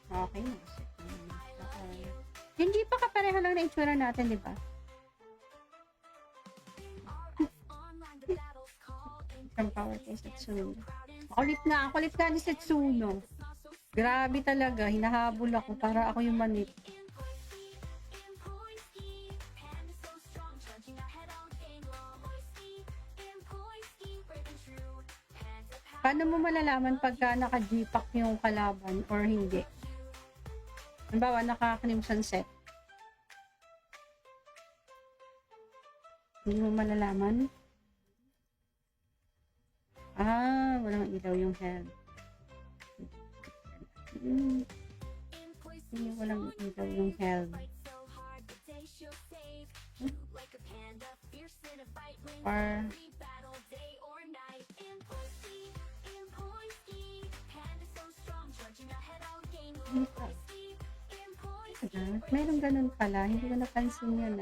Okay. Yung G pa kapareho lang na itsura natin, di ba? Isang power kay Setsuno. Kulit nga ni Setsuno. Grabe talaga, hinahabol ako para ako yung manit. Paano mo malalaman pagka naka-G-pack yung kalaban or hindi? Halimbawa, naka-Crimson set. Hindi mo malalaman? Walang ilaw yung health. Hindi walang ilaw yung health. Or meron ganun pala. Hindi ko napansin yun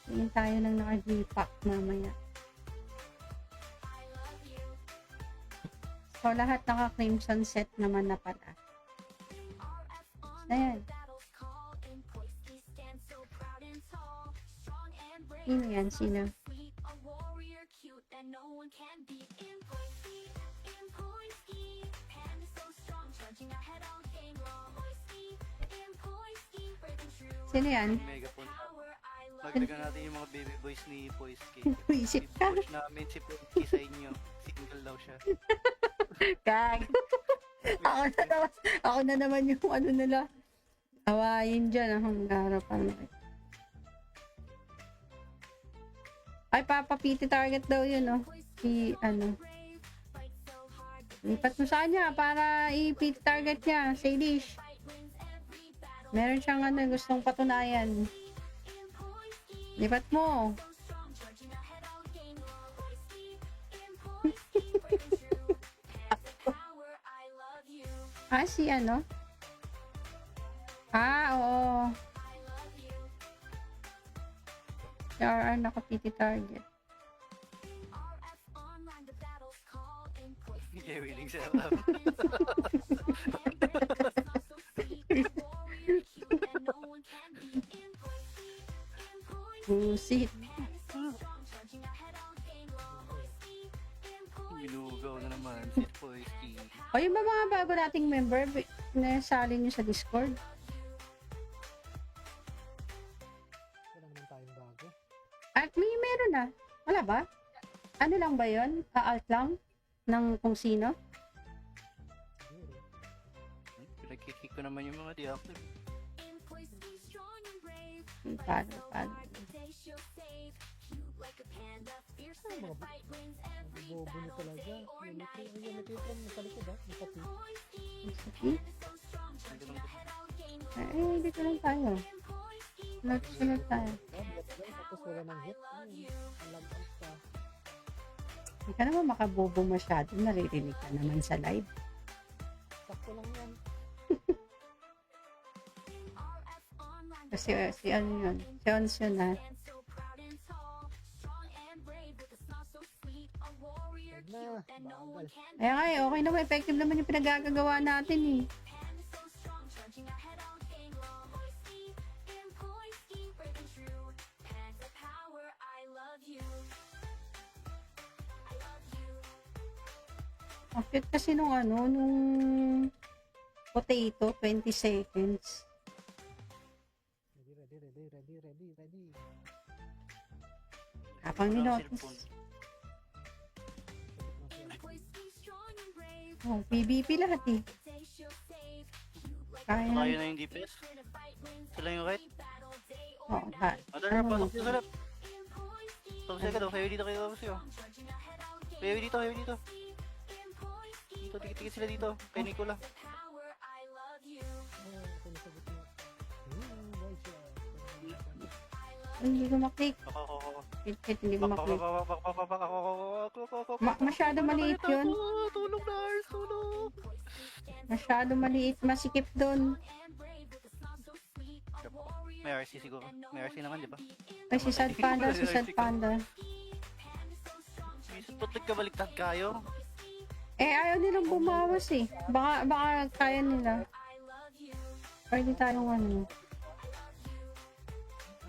Tingin tayo ng naka-G-pack mamaya. So, lahat naka-Crimson set naman na pala. Ayan. Sino yan? Sino? Sino yan? Megapon. Magdagan natin yung mga baby boys ni Poisky. Isip ka. I-push namin si Poisky sa inyo. Single daw siya. Kag. Ako na naman yung ano nila. Awayin dyan. Ang harapan. Ay, papapiti target daw yun, Lipat mo sa kanya para i-piti target niya. Salish. Meron siyang gustong patunayan. Lipat mo. Si oo. RR nakapiti target. Yeah, willing set up. Busit. Binugaw na naman si Poisky. O yung mga bago nating member na sali nyo sa Discord. Wala naman tayong bago. At meron na. Wala ba? Ano lang ba yun? Alt lang? Ng kung sino? Pinagkikik ko naman yung mga di-active. Paano? Bobo na talaga. Unity from nasa likod Nakapi. Dito lang tayo. Sunod tayo. Tapos wala nang hit. Nalagpas ka. Hindi ka naman makabobo masyado. Naririnig ka naman sa live. Sakto lang yan. Kasi si ano yun? Si Ons yun Na, bagal. Okay naman. Effective naman yung pinagagagawa natin Ang cute kasi nung potato, 20 seconds. Ready. Kapang ninotis. PvP lahat Kaya Tayo na yung DPS. Sila yung right. Madara pa. Sarap. Tapos ka daw. Kayo dito kayo. Kayo dito. Tikit sila dito. Kay Nicola. Hindi ko maklik. Hindi ko maklik. Masyado maliit yun. Tulog na, Ars. Tulog. Masyado maliit. Masikip doon. May RC siguro. May RC naman, di ba? Ay, si Sad Panda. Ba't nagkabaliktad kayo? Ayaw nilang bumawas Baka kaya nila. Pwede tayong ano.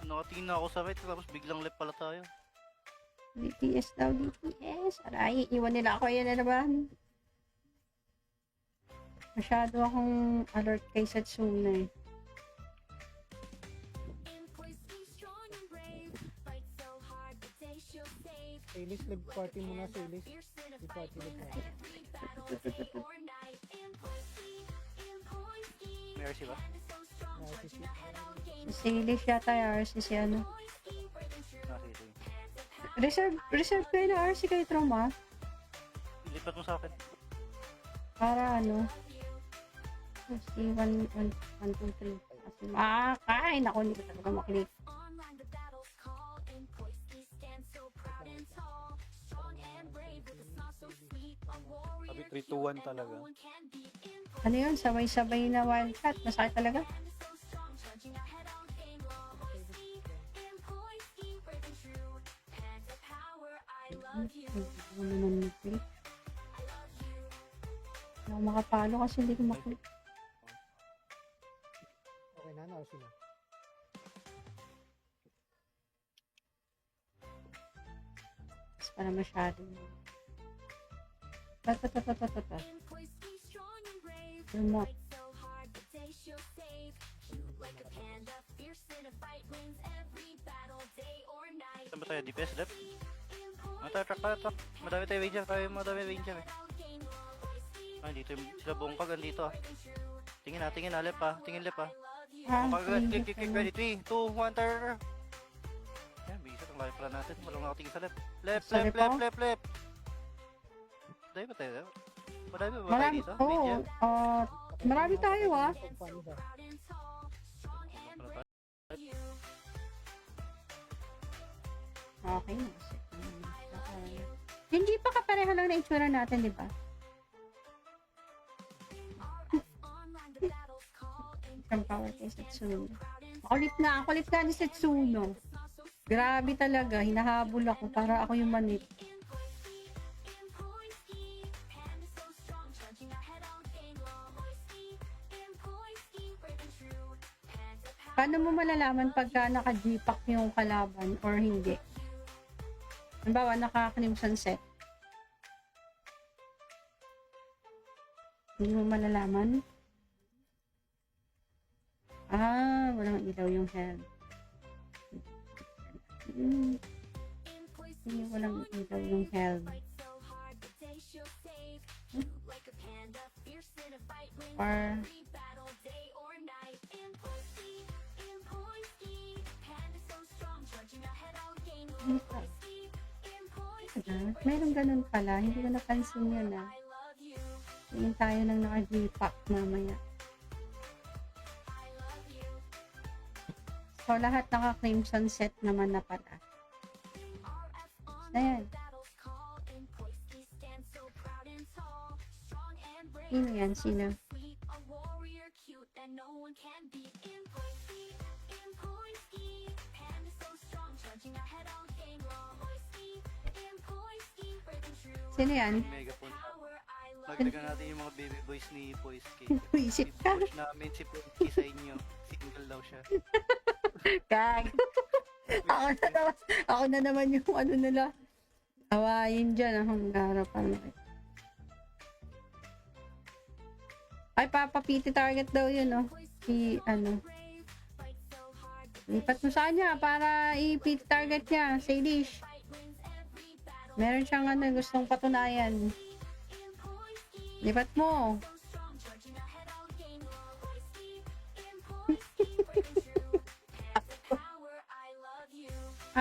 Nakatingin na ako sa right, tapos biglang left pala tayo. DPS daw, DPS. Aray, iwan nila ako. Yan na naman. Masyado akong alert kay Setsuna eh. Silis, live party muna, Silis. Live party, live party. May RC ba? RCC. Silis yata yung RC si ano. Sige. Reserve kayo na RC kay Trauma. Ilipat mo sa akin. Para ano. Si 1, 2, 3. Kasi makakain ako. Hindi ko talaga maklik. Sabi 3-2-1 talaga. Ano yun? Sabay-sabay na wildcat. Masakit talaga. Ano naman maklik? Hindi ako makapalo kasi hindi ko maklik. Okay na, RC na. Mas para masyado. Tata. Remote. Saan ba tayo? DPS left? Track. Madami tayo ranger. Madami ranger eh. Ay, dito yung sila bongkag. Andito ah. Tingin na. Left ah. Tingin left ah. Bongkag. Click. Ready. 3, 2, 1, turn. Yan, bisa. Ang laki pala natin. Walang nakatingin sa left. Left. Dahil ba tayo? Madami ba tayo Marami. dito? Oo. Ranger? Marami tayo ah. Paano ba? Okay. Hindi pa kapareha lang na itsura natin, di ba? From power kay Setsuno. Kulit nga ni Setsuno. Grabe talaga, hinahabol ako para ako yung manip. Paano mo malalaman pagka naka-G-pack yung kalaban or hindi? Halimbawa, naka-Crimson set. Hindi mo malalaman? Walang ilaw yung health. Hindi, walang ilaw yung health. Or meron ganun pala. Hindi ko napansin yun ah. Tingin tayo ng naka-G-pack mamaya. So, lahat naka-crimson set naman na pala. Ayan. Sino yan? Sino? Sino yan? Megaphone. Magdagan natin yung mga baby boys ni Poisky. Isip ka. I-push namin si Poisky sa inyo. Single daw siya. Kag. Ako na naman yung ano nila. Awayin dyan. Ang harapan. Ay, papapiti target daw yun, oh. Si, ano. Lipat mo sa kanya para i-piti target niya. Say dish. Meron siyang ano, gustong patunayan. Lipat mo.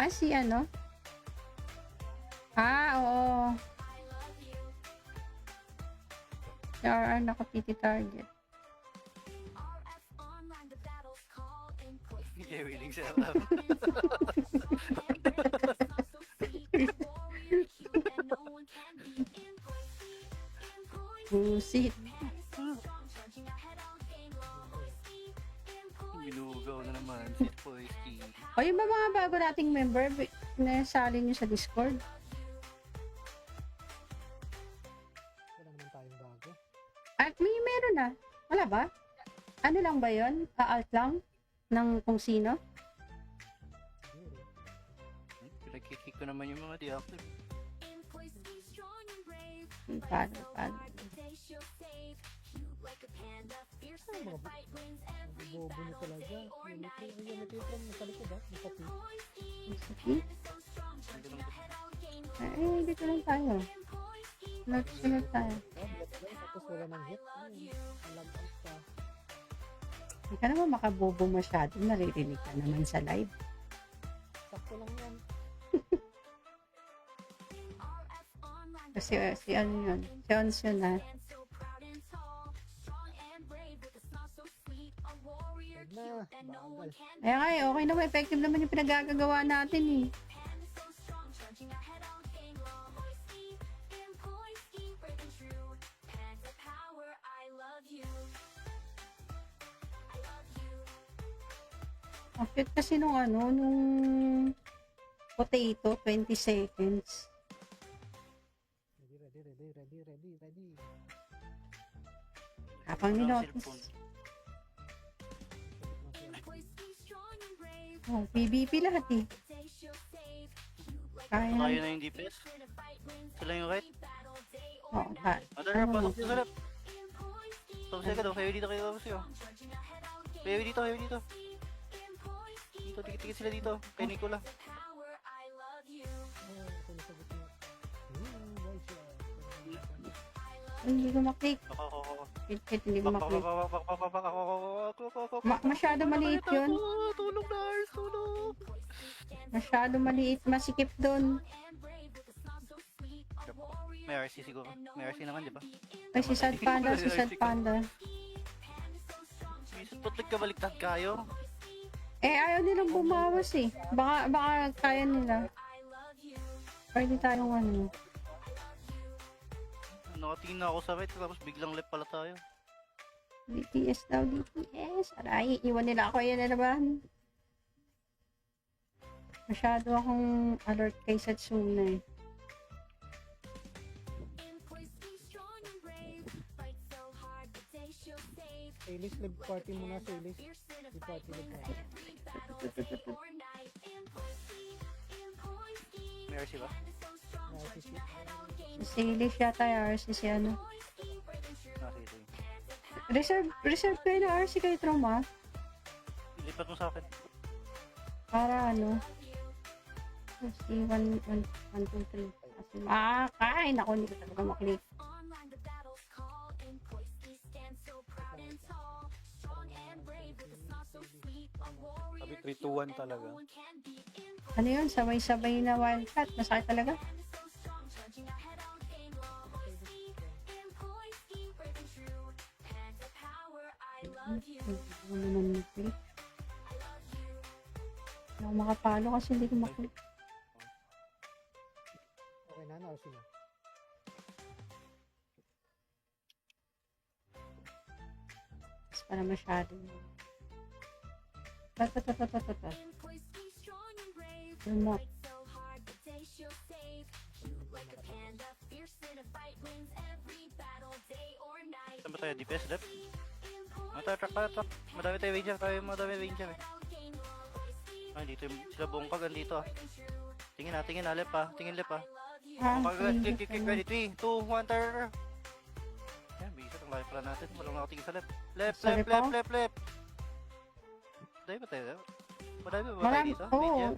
Si ano? Oo. Si RR nakapiti target. Yeah, willing siya lang. Busit. Ginugaw na naman si Poisky. O yung ba mga bago nating member na sali nyo sa Discord? Wala naman tayong bago. At may meron na. Wala ba? Ano lang ba yun? Alt lang? Ng kung sino? Siguro. Pinagkikik ko naman yung mga deactive. Paano? Ay, mga bobo na talaga. Unity from nasa likod ha. Nasa P. Sige. Hindi lang Dito lang tayo. Sunod tayo. Tapos wala nang hit. Alam out pa. Hindi ka naman makabobo masyado. Naririnig ka naman sa live. Sakto lang yan. Kasi si ano yun? Si Ons yun ha. Huwag na. Bagal. Kaya nga okay naman. Effective naman yung pinagagagawa natin eh. Ang cute kasi nung potato, 20 seconds. Ready. Habang Walang ninotice. cellphone. Oh, PvP lahat eh. Kaya Tayo na. na yung DPS. Sila yung right. Oh, ha. Madara, pasok yung salap. Tapos ka daw, kayo dito, kayo tapos yun. Kayo dito. Dito, tikit sila dito. Kay Nicola. Ay, hindi ko maklik. Ako. Hindi ko maklik. Masyado maliit yun. Tulong na, Ars, tulong. Masyado maliit. Masikip dun. May RC siguro. May RC naman, di ba? Ay, si Sad Panda. Bisit potlik ka baliktad kayo. Ayaw nilang bumawas eh. Baka kaya nila. Pwede tayong ano. Nakatingin na ako sa right, tapos biglang left pala tayo. DPS daw, DPS. Aray, iwan nila ako. Ayan na naman. Masyado akong alert kay Satsuna eh. Ailis, live party muna sa Ailis. Live party. May RC ba? Si Lish yata yung RC si ano. Sige. Reserve kayo na RC kayo trauma. Lipat mo sa akin. Para ano. Si 1, 2, 3. Kasi makakain ako. Hindi ko talaga maklik. Sabi 3-2-1 talaga. Ano yun? Sabay-sabay na wildcat. Masakit talaga. Ano naman maklik? Hindi ako makapalo kasi hindi ko maklik. Okay na, na-RC na. Mas para masyado. Tata. Remote. Saan ba tayo? DPS left? Track. Madami tayo ranger. Ay, dito yung sila bongkag. Andito ah. Tingin left ah. Tingin left ah. Bongkag, click. Ready, 3, 2, 1, tar. Yan, bisit ang life plan natin. Walang nakatingin sa left. Left. Madami ba tayo? Madami ba tayo Marami. dito? Oo. Ranger?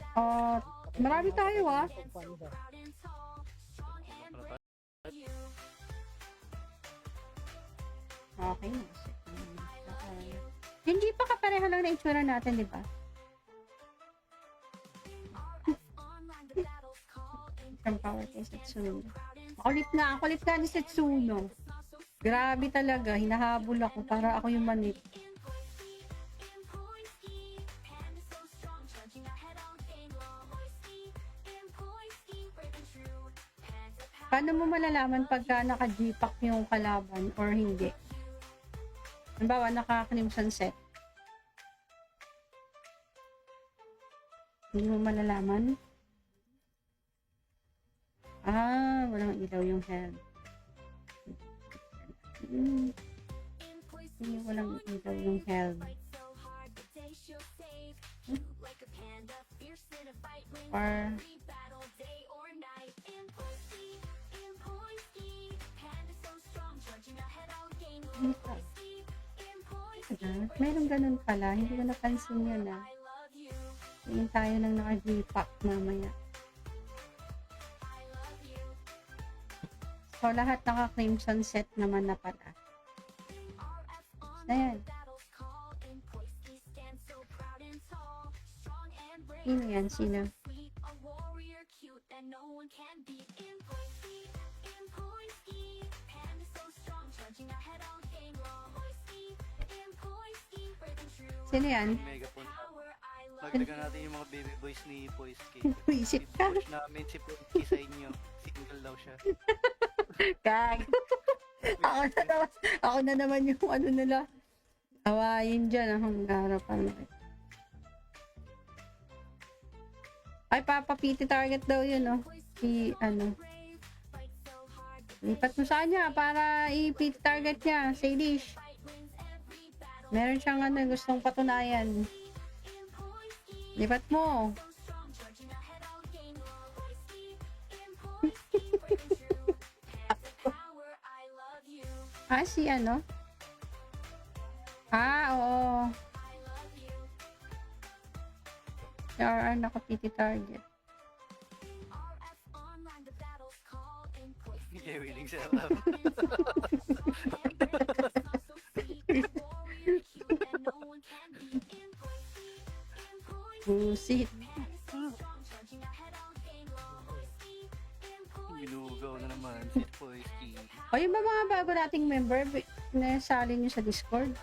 Marami tayo ah. Panda. Okay. Hindi pa kapareho lang na itsura natin, di ba? Isang power kay Setsuno. Kulit nga ni Setsuno. Grabe talaga. Hinahabol ako para ako yung manip. Paano mo malalaman pagka naka-G-pack yung kalaban or hindi? Halimbawa, naka-Crimson set. Hindi mo malalaman? Walang ilaw yung head. Hindi ko lang ilaw yung health. Or meron ganun pala. Hindi ko napansin yun ah. Tingin tayo ng naka-G-pack mamaya. So, lahat naka-crimson set naman na pala. Ayan. Sino yan? Sino? Sino yan? Mega punta. Magdagan natin yung mga baby boys ni Poisky. Isip ka. I-push namin si Poisky sa inyo. Single daw siya. Kag. Ako na naman yung ano nila. Awayin dyan. Ang harapan. Ay, papapiti target daw yun, oh. Si, ano. Lipat mo sa kanya para i-pit target niya. Sa Elish. Meron siyang ano, gustong patunayan. Lipat mo. Si ano? Oo. Si RR nakapiti target. Hindi willing siya. Busit. Binugaw na naman si Poisky. O yung ba mga bago nating member, nasali nyo sa Discord?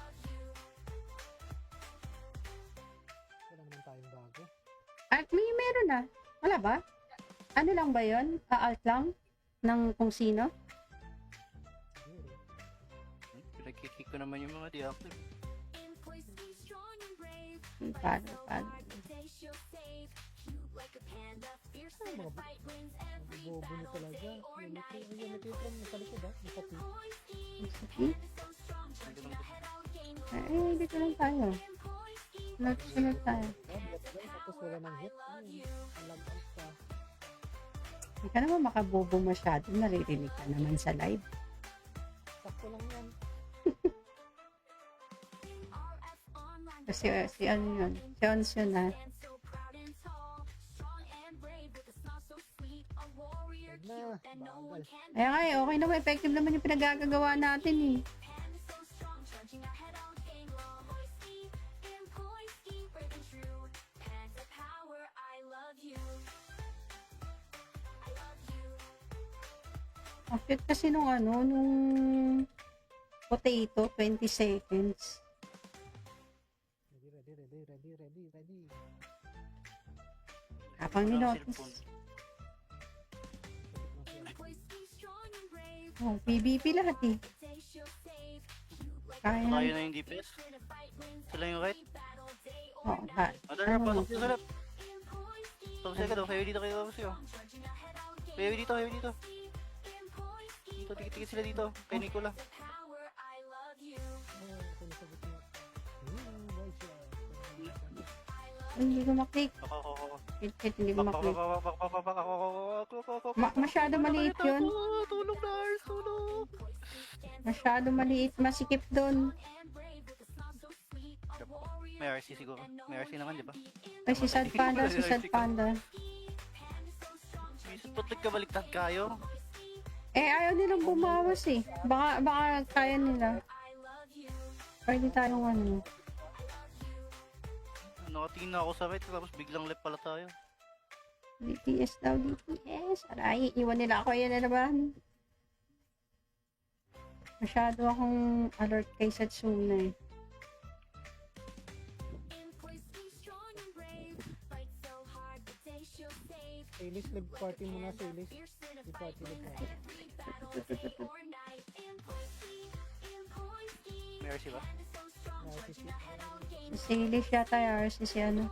Wala naman tayong bago. At meron na. Wala ba? Ano lang ba yun? Alt lang? Ng kung sino? Siguro. Pinagkikik ko naman yung mga deactive. Paano? Ay, mga bobo na talaga. Unity from nasa likod ah. Nasa P. Dito lang tayo. Sunod tayo. Tapos wala nang hit. Lag out ka. Hindi ka naman makabobo masyado. Naririnig ka naman sa live. Sakto lang yan. Kasi si ano yun? Si Ons yun ha. Huwag na. Bagal. Kaya nga okay naman. Effective naman yung pinagagagawa natin eh. Ang cute kasi nung potato, 20 seconds. Ready. Kapag ninotice. Oh, PvP lahat eh. Kaya Tayo na. na yung DPS. Sila yung right. Oh, ha. Madara, pasok yung salap. Tapos ka daw, kayo dito kayo tapos yun. Kayo dito. Dito, tikit sila dito. Kay Nicola. Hindi ko maklik. Ako. Hindi ko maklik. Masyado maliit yun. Tulong na, Ars, tulong. Masyado maliit. Masikip doon. May RC siguro. May RC naman, di ba? Ay, si Sad Panda. Minsan ba't nagkabaliktad kayo? Ayaw nilang bumawas eh. Baka kaya nila. Pwede tayong ano. Nakatingin na ako sa right, tapos biglang left pala tayo. DPS daw, DPS. Aray, iwan nila ako. Yan na naman. Masyado akong alert kay Setsuna eh. Ailis, live party muna sa Ailis. Live party. May RC ba? Si Elish yata yung RC si ano.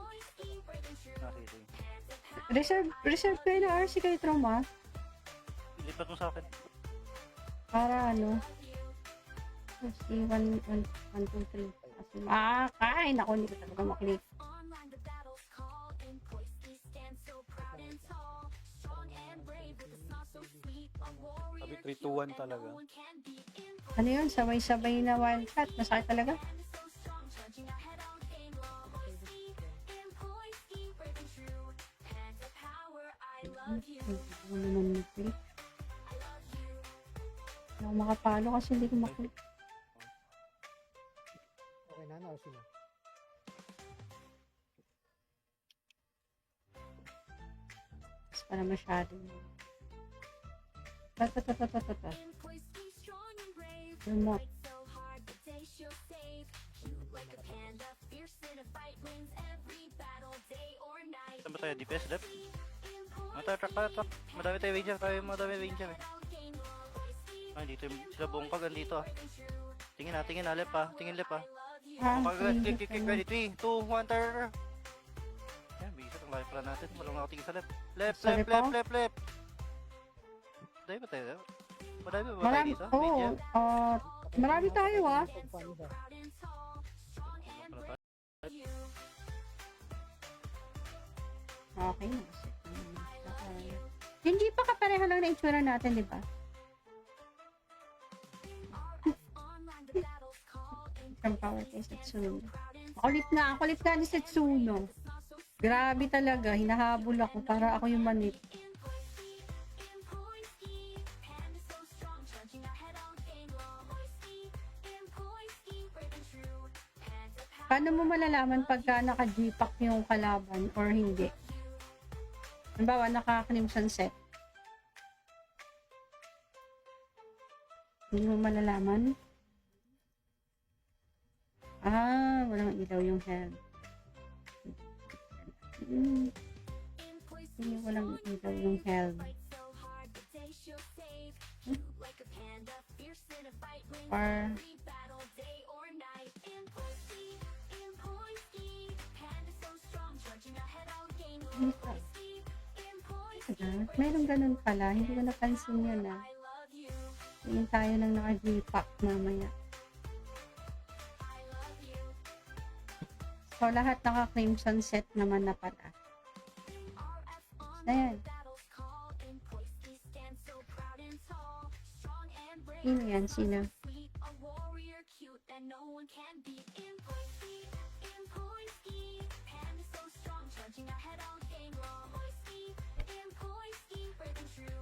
Sige. Reserve kayo na RC kayo trauma. Ilipat mo sa akin. Para ano. Si 1, 2, 3. Kain ako, hindi ko talaga maklik. Sabi 3-2-1 talaga. Ano yun? Sabay-sabay na wildcat. Masakit talaga. Ako naman mag-click. Hindi ako makapalo kasi hindi ko maklik. Okay na, naos na. Mas para masyado. Ta. Remote. Saan ba tayo? DPS left? Track. Madami tayo ranger, eh. Ay, dito sila bongkag, andito ah. Tingin left ah. Tingin left ah. Bongkag, click, ready, 3, 2, 1, turn. Yan, bisa itong life plan natin. Walang ako tingin sa left. Left. Madami ba tayo? Madami ba tayo Marami, dito? oo. Ranger? Marami tayo ah. Paano ba? Okay. Yung Jeep pa kapareho lang na itsura natin, di ba? From power kay Setsuno. Kulit nga ni Setsuno. Grabe talaga, hinahabol ako para ako yung manip. Paano mo malalaman pagka naka-G-pack yung kalaban or hindi? Halimbawa, naka-Crimson set. Hindi mo malalaman? Walang ilaw yung health. Hindi walang ilaw yung health. Or meron ganun pala. Hindi ko napansin yun ah. Tingin tayo ng naka-G-pack mamaya. So, lahat naka-crimson set naman na pala. Ayan. Sino yan? Sino?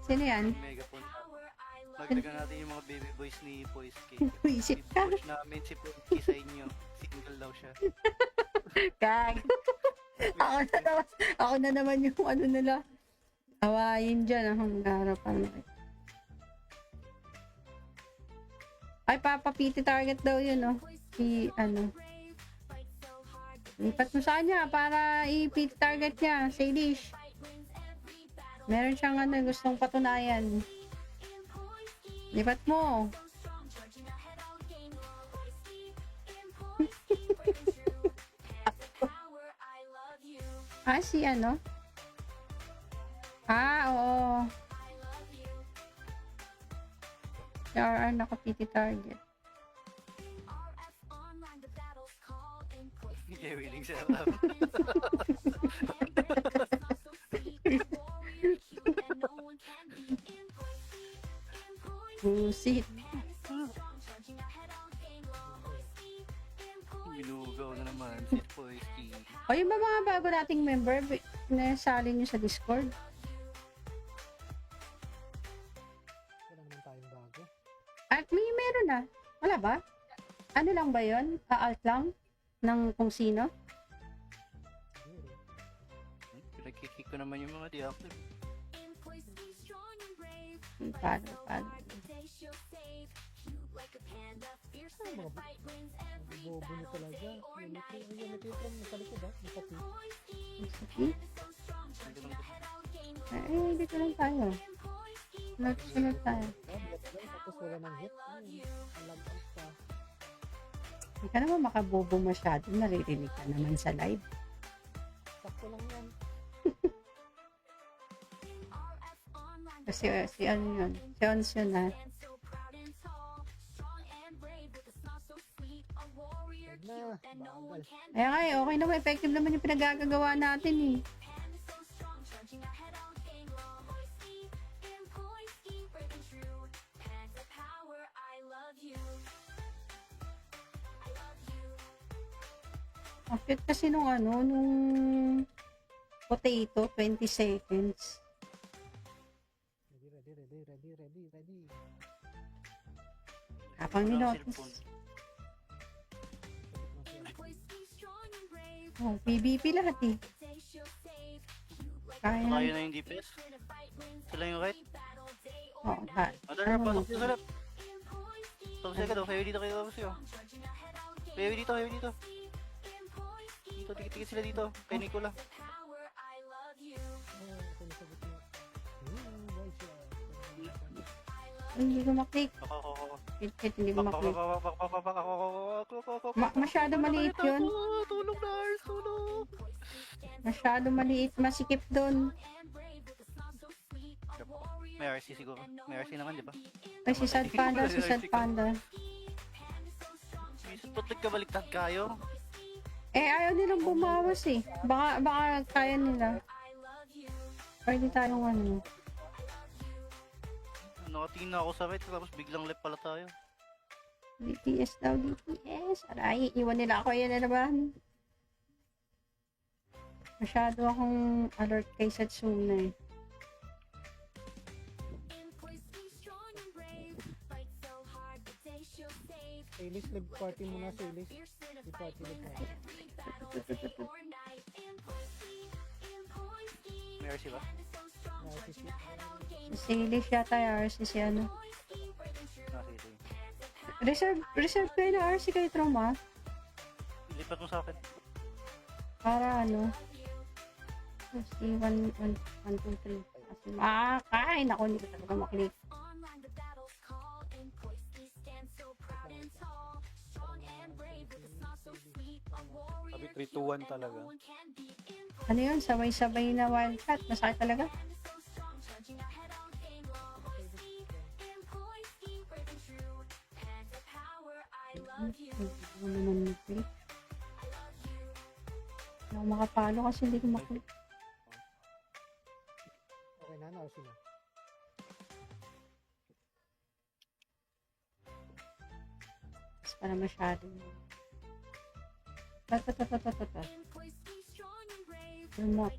Sino yan? Megaphone. Nagdagan natin yung mga baby boys ni Poisky. Buisit ka. I-push namin si Poisky sa inyo. Single daw siya. Kag. Ako na naman yung ano nila. Awayin dyan. Ang harapan. Ay, papapiti target daw yun, no? Lipat mo sa kanya para i-piti target niya. Salish. Meron siyang gustong patunayan. Lipat mo. Si ano? Oo. RR nakapiti target. Yeah, willing set up. Busit. Binugaw na naman si Poisky. O yung mga bago nating member, nasali nyo sa Discord. Wala naman tayong bago. At meron na. Wala ba? Ano lang ba yun? Alt lang? Ng kung sino? Pinagkikik ko naman yung mga di-active. Paano? Mga bobo na talaga. Unity from nasa likod ah. Nakapi. Dito lang tayo. Sunod tayo. Tapos wala nang hit. Alag out pa. Hindi ka naman makabobo masyado. Naririnig ka naman sa live. Sakto lang yan. Kasi si ano yun? Si Ons yun ha. na. Bagal. Kaya nga eh, okay naman, effective naman yung pinagagagawa natin eh. Ang cute kasi nung ano, nung potato, 20 seconds. Ready. Habang Walang ninotis. cellphone. Oh, PvP lahat eh. Kaya Tayo na. na yung DPS. Sila yung right. Oh, Mother, pasok dito sa left. Tapos ka daw, kayo dito kayo tapos yun. Kayo dito. Dito, tikit sila dito. Kay Nicola. Ako nasagot na. Nice shot. hindi ko maklik. Ako. Kahit hindi ko maklik. Ako. Masyado maliit yun. Tulong na, Ars, tulong. Masyado maliit. Masikip dun. May RC siguro. May RC naman, di ba? Ay, si Sad Panda. Bisit ba't nagkabaliktad kayo? Eh, ayaw nilang bumawas eh. Baka kaya nila. Pwede tayong ano. Nakatingin na ako sa right, tapos biglang left pala tayo. DPS daw, DPS. Aray, iwan nila ako. Yan na naman. Masyado akong alert kay Setsuna eh. Silis, live party muna, Silis. Live party. May RC ba? Silis yata yung RC si ano. Sige. Reserve kayo na RC kay Trauma. Ilipat mo sa akin. Para ano. Si 1, 2, 3. Kasi makakain ako. Hindi ko talaga maklik. Sabi 3-2-1 talaga. Ano yun? Sabay-sabay na wildcat. Masakit talaga. Hindi ko naman maklik. Hindi ako makapalo kasi hindi ko maklik. Okay na, naosin na. Mas para masyado. Tata. Remote.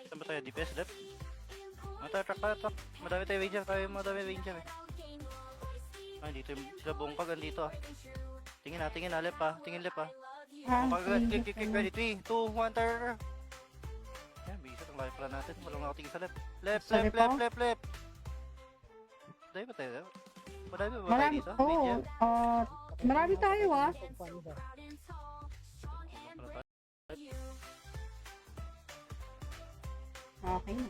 Saan ba tayo? DPS left? Track. Madami tayo ranger eh. Ay, dito yung sila bongkag, andito ah. Tingin left ah. Tingin left ah. Click, ready, 3, 2, 1, turn. Yan, bigat ang layo pala natin. Walang nakatingin sa left. Left. Dahil ba tayo? Madami ba tayo Marami, dito? oo. Marami tayo ah. Paano ba? Okay na.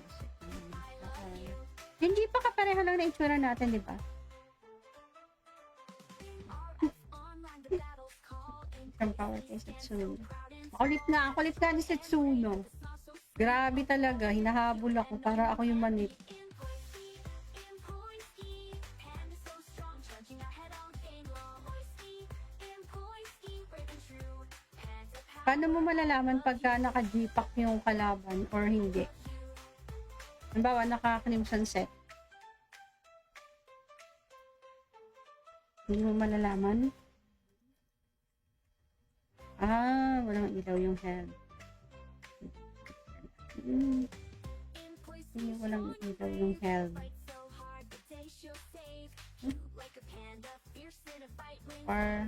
Hindi pa kapareho lang na itsura natin, di ba? Isang power kay Setsuno. Kulit na ni Setsuno. Grabe talaga. Hinahabol ako para ako yung manip. Paano mo malalaman pagka naka-G-pack yung kalaban or hindi? Halimbawa, naka-Crimson set. Hindi mo malalaman? Walang ilaw yung health. Hindi walang ilaw yung health. Or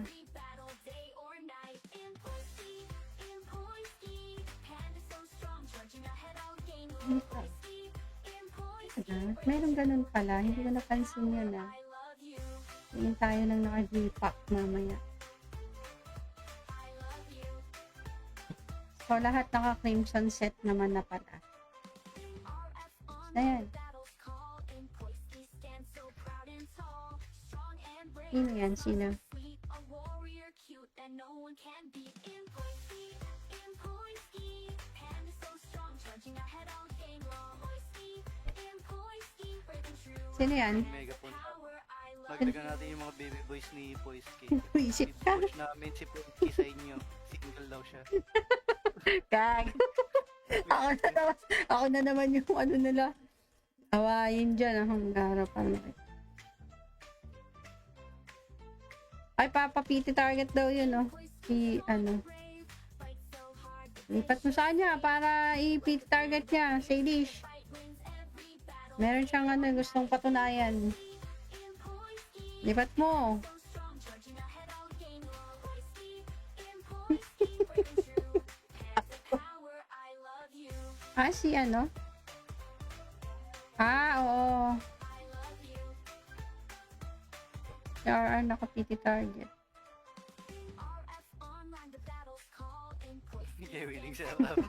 meron ganun pala. Hindi ko napansin yun ah. Tingin tayo ng naka-G-pack mamaya. So, lahat naka-crimson set naman na pala. Ayan. Sino yan? Sino? Sino yan? Megaphone. Magdagan natin yung mga baby boys ni Poisky. Isip ka. I-push namin si Poisky sa inyo. Single daw siya. Kag. Ako na naman yung ano nila. Awayin dyan. Ang harapan. Ay, papapiti target daw yun, oh. Si, ano. Lipat mo sa kanya para i-piti target niya. Salish. Meron siyang ano, gustong patunayan. Lipat mo. Si ano? Oo. Si RR nakapiti target. Hindi willing siya lang.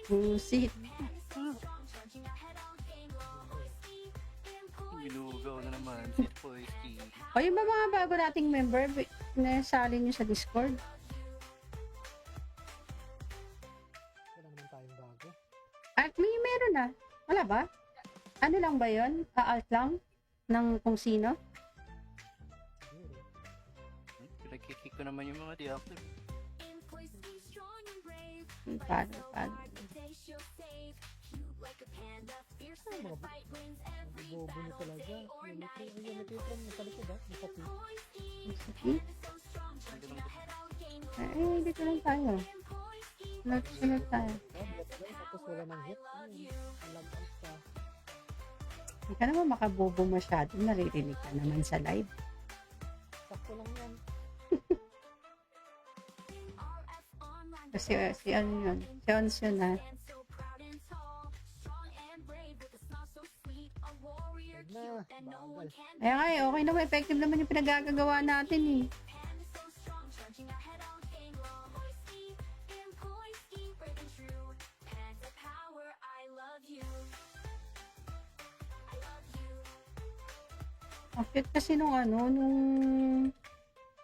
Busit. Ginugaw na naman si Poisky. O yung mga bago nating member, nasali nyo sa Discord. Wala naman tayong bago. At may meron na. Wala ba? Ano lang ba yun? Alt lang? Ng kung sino? Siguro. Pinagkikik ko naman yung mga deactive. Paano? Ay, mga bobo nyo talaga. Unity from sa likod ha. Sa P. Sige. Hindi lang Dito lang tayo. Sunod tayo. Tapos wala nang hit. Alam out pa. Hindi ka naman makabobo masyado. Naririnig ka naman sa live. Sakto lang yan. Kasi si ano yun? Si Ons yun ha. Huwag na. Bagal. Kaya nga okay naman. Effective naman yung pinagagagawa natin eh. Ang cute kasi nung ano, nung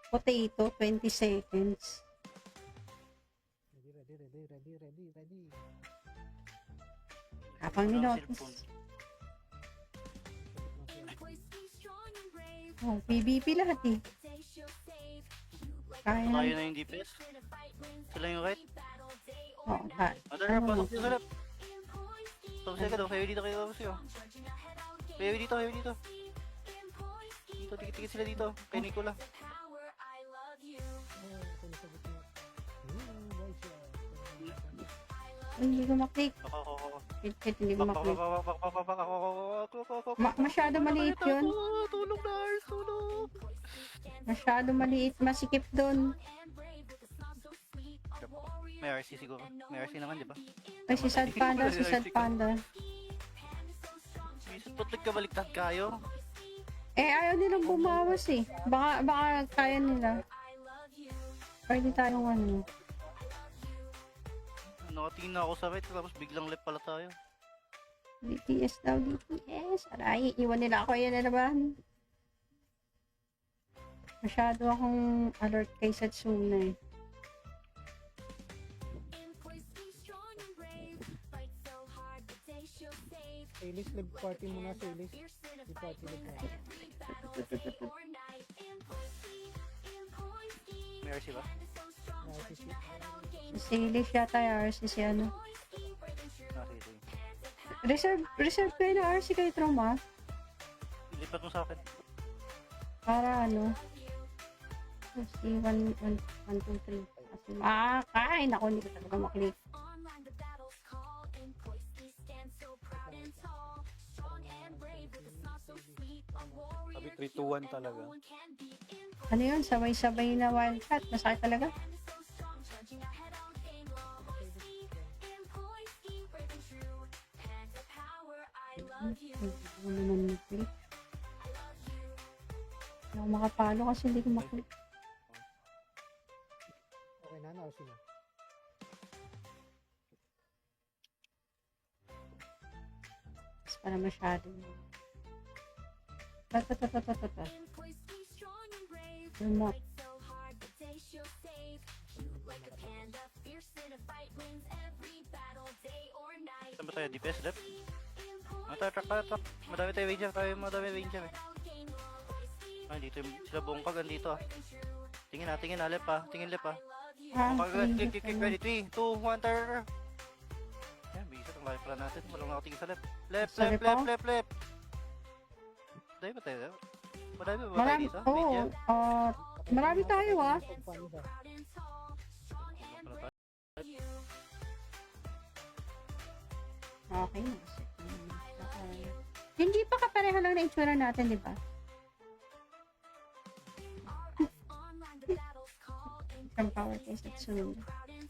potato, 20 seconds. Ready. Kapang Walang ninotis. cellphone. Oh, PvP lahat eh. Kaya Tayo na. na yung DPS. Sila yung right. Oh, ha. Tara, pasok yung salap. Tapos ka daw, kayo dito, kayo tapos yun. Kayo dito. Dito, tikit-tikit sila dito. Kay Nicola. Hindi ko maklik. Ako. Hindi ko maklik. Masyado maliit yun. Tulong na, Ars, tulong. Masyado maliit. Masikip dun. May RC siguro. May RC naman, di ba? Ay, si Sad Panda. Isip ba't nagkabaliktad kayo? Ayaw nilang bumawas eh. Baka kaya nila. Pwede tayong ano. Nakatingin na ako sa right, tapos biglang left pala tayo. DPS daw, DPS. Aray, iwan nila ako. Ayan na naman. Masyado akong alert kay Satsuna eh. Ailis, live party muna sa Ailis. Live party. May RC ba? Si Lish yata yung RC si ano. Sige. Reserve kayo na RC kayo trauma. Ilipat mo sa akin. Para ano. Si 1, 2, 3. Kain ako. Hindi ko talaga maklik. Sabi 3-2-1 talaga. Ano yun? Sabay-sabay na wildcat. Masakit talaga. Hindi ko naman maklik. Hindi ako makapalo kasi hindi ko maklik. Okay na, naos na. Mas para masyado. Remote. Saan ba tayo? DPS left? Tara, truck. Madami tayo ranger. Madami ranger eh. Ay, dito sila bongkag andito ah. Tingin left ah. Tingin left ah. Ah, Bongkag, hindi click, pala. ready, 3, 2, 1, tara. Yan, bigat ang life plan natin. Walang nakatingin sa left. Left. Sorry po. Madami ba tayo? Madami ba tayo Marami, dito? oo. Ranger? Marami tayo ah. Pagpanda. Okay. Hindi pa kapareho lang na itsura natin, di ba? Isang power kay Setsuno.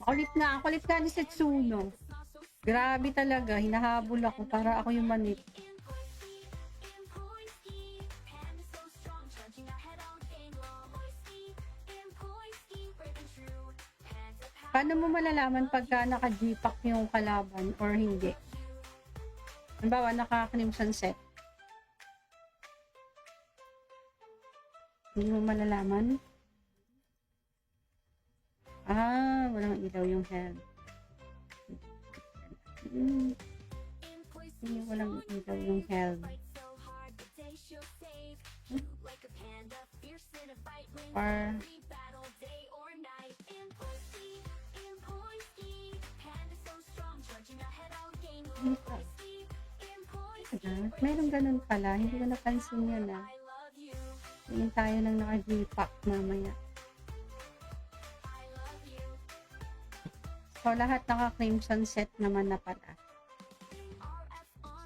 Ang kulit nga ni Setsuno. Grabe talaga, hinahabol ako para ako yung manit. Paano mo malalaman pagka naka-G-pack yung kalaban or hindi? Halimbawa, naka-Crimson set. Hindi mo malalaman? Walang ilaw yung head. Hindi walang ilaw yung head. Or meron ganun pala. Hindi ko napansin yun ah. Tingin tayo ng naka-G-pack mamaya. So, lahat naka-crimson set naman na pala.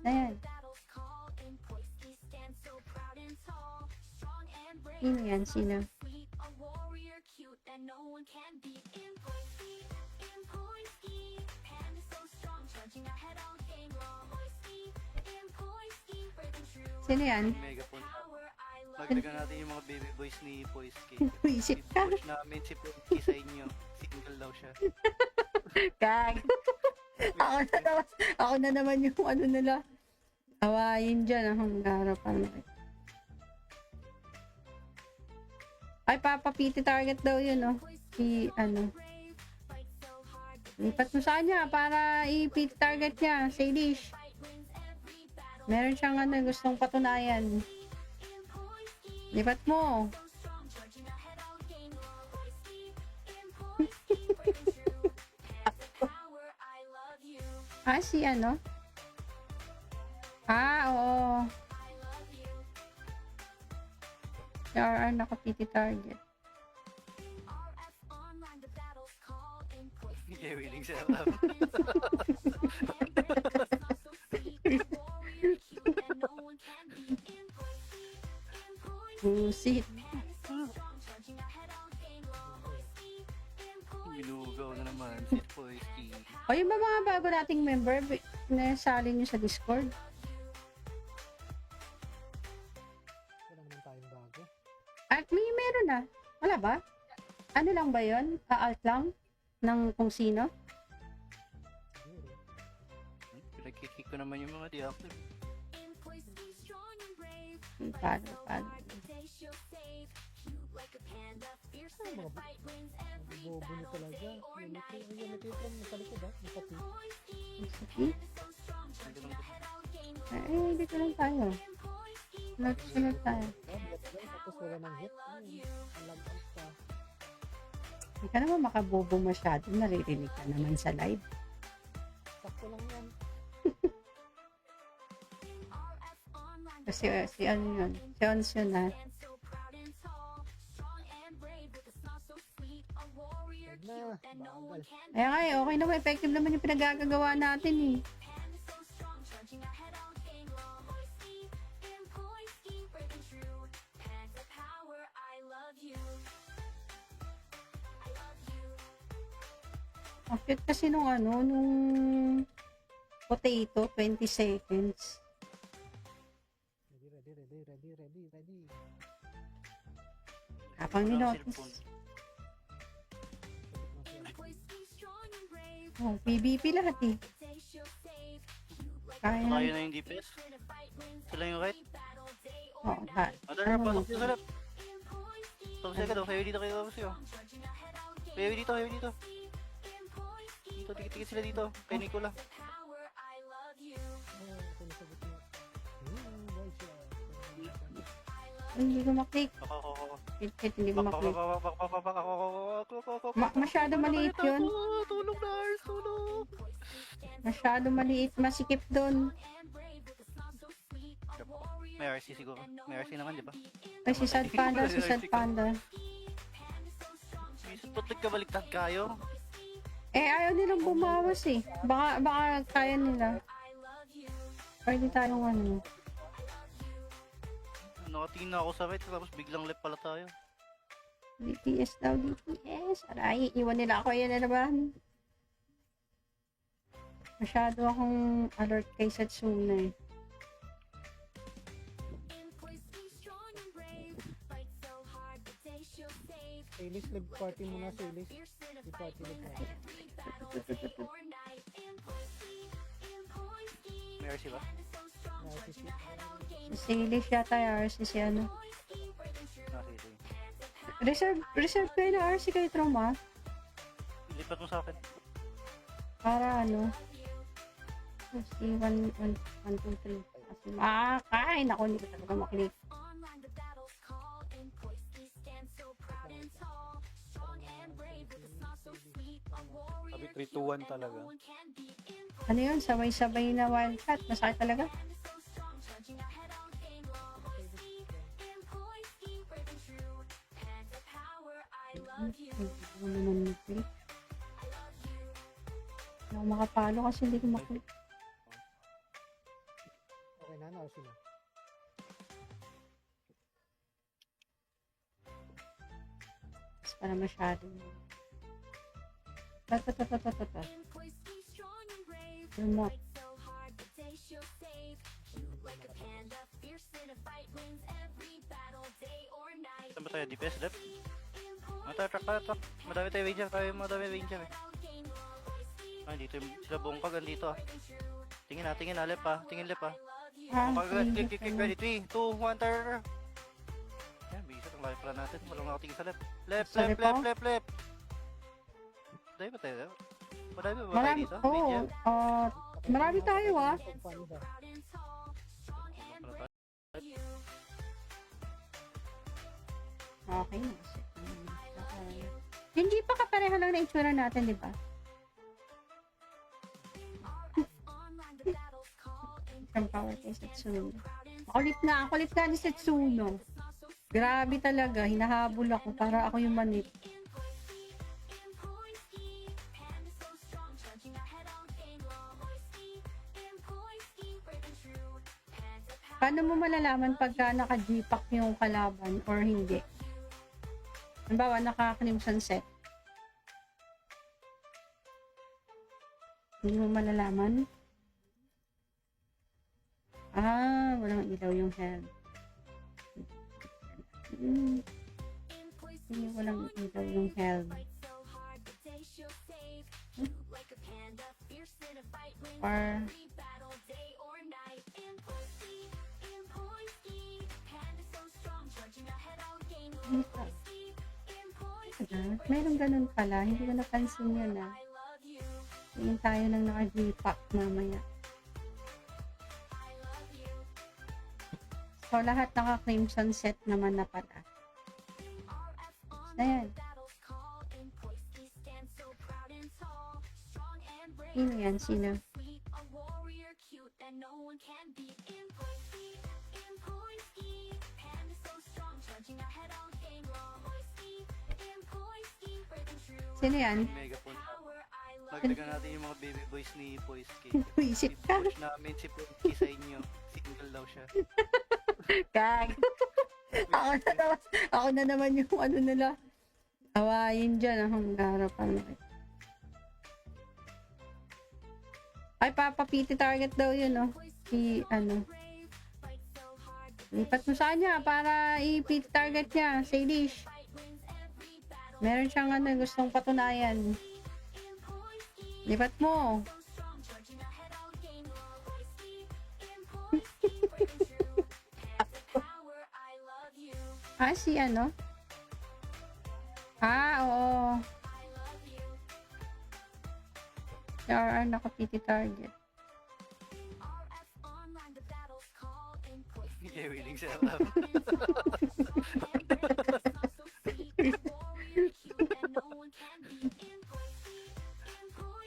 Ayan. Sino yan? Sino? Sino yan? Mega point. Magdagan natin yung mga baby boys ni Poisky. Isip ka. I-push namin si Poisky sa inyo. Single daw siya. Kag. Ako na naman yung ano nila. Awayin dyan. Ang harapan. Ay, papapiti target daw yun, oh. Si, ano. Lipat mo sa kanya para i-piti target niya. Salish. Meron siyang ano, gustong patunayan. Lipat mo. Si ano? Oo. Si RR nakapiti target. Hindi willing siya alam. Busit. Binugaw na naman si Poisky. O yung ba mga bago nating member, nasali nyo sa Discord? Wala naman tayong bago. At meron na. Wala ba? Ano lang ba yun? Alt lang? Ng kung sino? Siguro. Pinagkikik ko naman yung mga deactive. Paano? Ay, mga bobo na talaga. Unity from nasa likod ah. Nasa P. Dito lang tayo. Sunod tayo. Tapos wala nang hit. Lag out ka. Hindi ka naman makabobo masyado. Naririnig ka naman sa live. Sakto lang yan. Kasi si ano yun? Si Ons yun ha. Huwag na. Bagal. Kaya nga okay naman. Effective naman yung pinagagagawa natin eh. Ang cute kasi nung potato, 20 seconds. Ready. Kapag ninotice. Oh, PvP lahat eh. Kaya Tayo na. na yung DPS. Sila yung right. Oh, ha. Tara, pasok yung sa left. Tapos ka daw. Kayo dito kayo tapos yun. Heavy dito, heavy dito. Dito, tikit-tikit sila dito. Kay Nicola. Ako nasagot niya. Why siya? Hindi ko maklik. Ako. Hit, hindi ko maklik. Ako. Masyado maliit yun. Tulong na, Ars, tulong. Masyado maliit. Masikip doon. May RC siguro. May RC naman, di ba? Ay, si Sad Panda, si Sad Panda. Minsan ba't nagkabaliktad kayo? Eh, ayaw nilang bumawas eh. Baka kaya nila. Pwede tayong ano. Nakatingin na ako sa right, tapos biglang left pala tayo. DPS daw, DPS. Aray, iwan nila ako. Ayan na naman. Masyado akong alert kay Setsuna eh. Silis, live party muna, Silis. Live party, live party. May RC ba? Nakasisi. Si yata yung RC si ano. Sige. Reserve kayo na RC kay Trauma. Lipat mo sa akin. Para ano. Si 1, 2, 3. Kain ako. Hindi ko talaga maklik. Sabi 3-2-1 talaga. Ano yun? Sabay-sabay na wildcat. Masakit talaga. Hindi ko naman maklik. Hindi ako makapalo kasi hindi ko maklik. Okay na, naosin na. Mas para masyado. Ta. Remote. Saan ba tayo? DPS left? Track. Madami tayo ranger. Eh. Ay, dito yung sila bongkag. Andito ah. Tingin na. Left ah. Tingin left ah. Bongkag. Click. Ready. 3, 2, 1, turn. Yan, bisa itong life run natin. Walang ako tingin sa left. Left. Madami ba tayo? Madami ba tayo Marami. dito? Oo. Ranger? Marami tayo ah. Pagpanda. Okay. Hindi pa kapareha lang na itsura natin, di ba? From power kay Setsuno. Kulit na ni Setsuno. Grabe talaga. Hinahabol ako para ako yung manip. Paano mo malalaman pagka naka-G-pack yung kalaban or hindi? Halimbawa, naka-Crimson set. Hindi mo malalaman? Walang ilaw yung health. Hindi walang ilaw yung health. Or meron ganun pala. Hindi ko napansin yun ah. Tingin tayo ng naka-G-pack mamaya. So, lahat naka-crimson set naman na pala. Ayan. Sino yan? Sino? Sino yan? Megaphone. Nagdagan natin yung mga baby boys ni Poisky. Buisit ka. I-push namin si Poisky sa inyo. Single daw siya. Kag. Ako na naman yung ano nila. Awayin dyan. Ang harapan. Ay, papapiti target daw yun, no? Si, ano. Lipat mo sa kanya para i-piti target niya. Say dish. Meron siyang ano, gustong patunayan. Lipat mo. Si ano? Oo. Si RR naka-PT target. Hindi willing siya.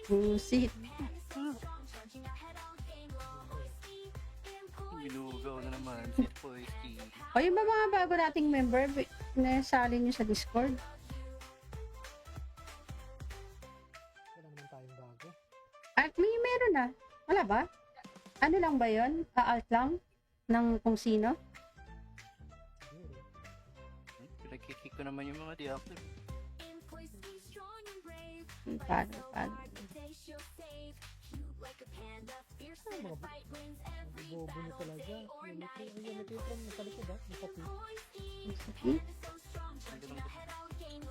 Busit. Binugaw na naman si Poisky. O yung mga bago nating member, nasali nyo sa Discord. Wala naman tayong bago. At may meron na. Wala ba? Ano lang ba yun? Alt lang? Ng kung sino? Hindi rin. Pinagkikik ko naman yung mga di-active. Paano? Saan mga bobo nyo talaga? Unity from nasa likod ah. Nakapi. Sige.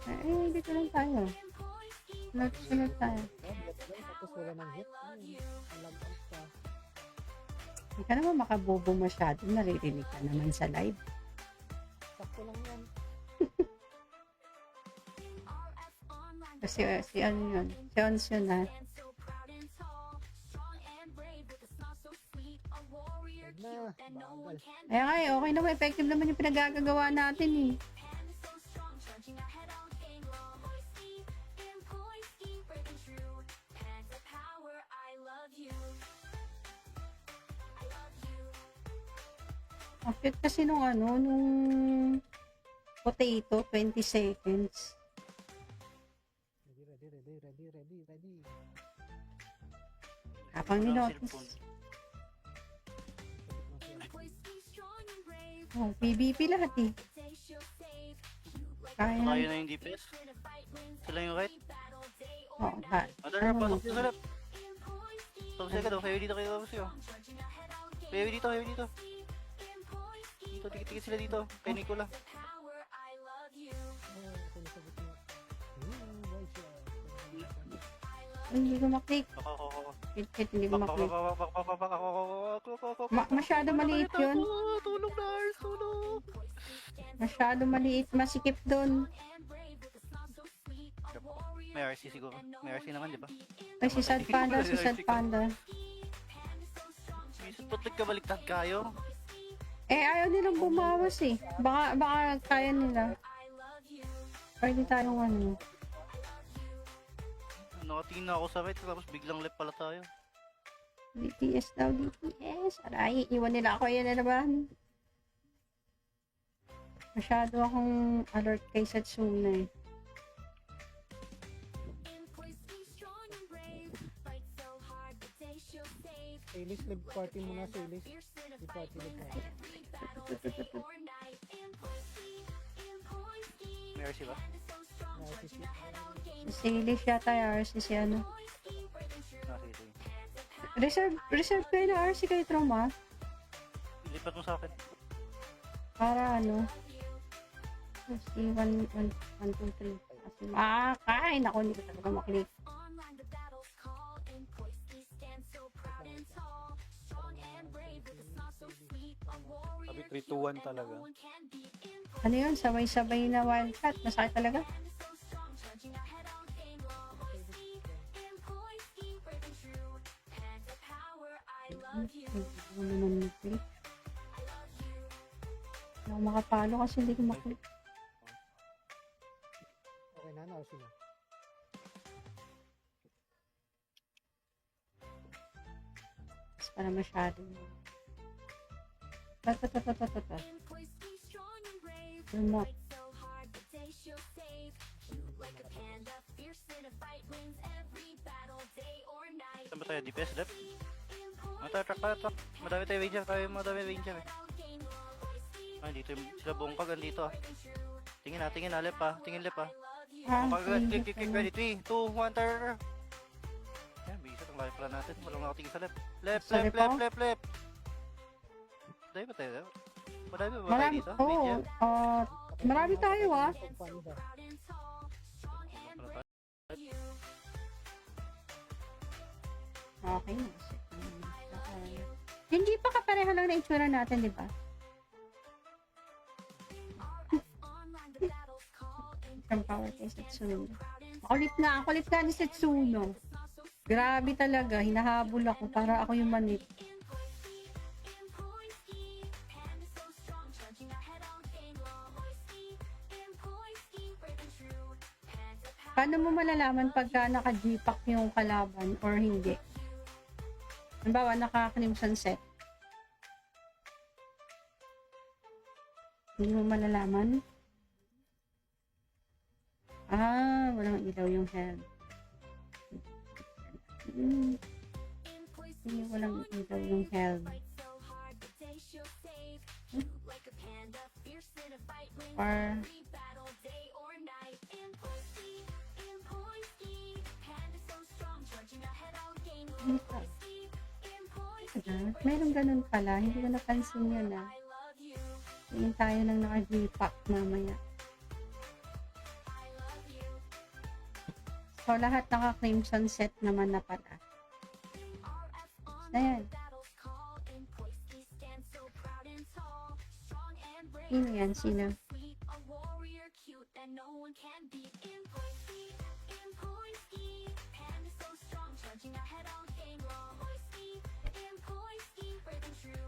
Eh, dito lang tayo. Sunod tayo. Tapos wala nang hit. Alag out ka. Hindi ka naman makabobo masyado. Naririnig ka naman sa live. Sakto lang yan. Kasi si ano yun? Si Ons yun ha. Huwag na. Bagal. Kaya nga eh, okay naman. Effective naman yung pinagagagawa natin eh. Ang cute kasi nung ano, nung potato, 20 seconds. Ready. Kapang ninotis. Oh, PvP lahat eh. Kaya Tayo na. na yung DPS. Sila yung right. Oh, ha. Madara, pasok sa left. Tapos ka daw, kayo dito kayo tapos yun. Kayo dito. Dito, tikit sila dito. Kay Nicola. Ako nasagot mo. Why siya? Ay, hindi ko maklik. Ako. Kit, hindi ko maklik. Ako. Masyado maliit yun. Tulong na, Ars, tulong. Masyado maliit. Masikip dun. May RC siguro. May RC naman, di ba? Ay, si Sad Panda. Isip ba't nagkabaliktad kayo? Eh, ayaw nilang bumawas eh. Baka kaya nila. Pwede tayong ano. Nakatingin na ako sa right, tapos biglang left pala tayo. DPS daw, DPS. Aray, iwan nila ako. Yan na naman. Masyado akong alert kay Setsuna eh. Silis, live party muna, Silis. Live party. May RC ba? Si Silis yata yung RC si ano. Sige. Reserve kayo na RC kay Trauma. Ilipat mo sa akin. Para ano. Si 1, 2, 3. Kasi makakain ako. Hindi ko talaga maklik. Sabi 3-2-1 talaga. Ano yun? Sabay-sabay na wildcat. Masakit talaga. Hindi ko naman maklik. Hindi ako makapalo kasi hindi ko maklik. Okay na, naosin na. Mas para masyado. Tata. Remote. Saan ba tayo? DPS left? Track. Madami tayo ranger. Eh. Ay, dito yung sila bongkag. Andito ah. Tingin na. Left ah. Tingin left ah. Click. Ready. 3, 2, 1, turn. Ayan, bigat ang life pala natin. Walang nakatingin sa left. Left. Madami ba tayo? Madami ba tayo Marami, dito? oo. Ranger? Marami tayo ah. Panda. Okay na. Hindi pa kapareho lang na itsura natin, di ba? Isang power kay Setsuno. Makulit nga ni Setsuno. Grabe talaga, hinahabol ako para ako yung manip. Paano mo malalaman pagka naka-G-Pack yung kalaban or hindi? Halimbawa, naka-Crimson set. Hindi mo malalaman? Ah, walang ilaw yung health. Hindi, walang ilaw yung health. Or meron ganun pala. Hindi ko napansin yun ah. Tingin tayo ng naka-G-Pack mamaya. So, lahat naka-Crimson set naman na pala. Ayan. Sino yan? Sino?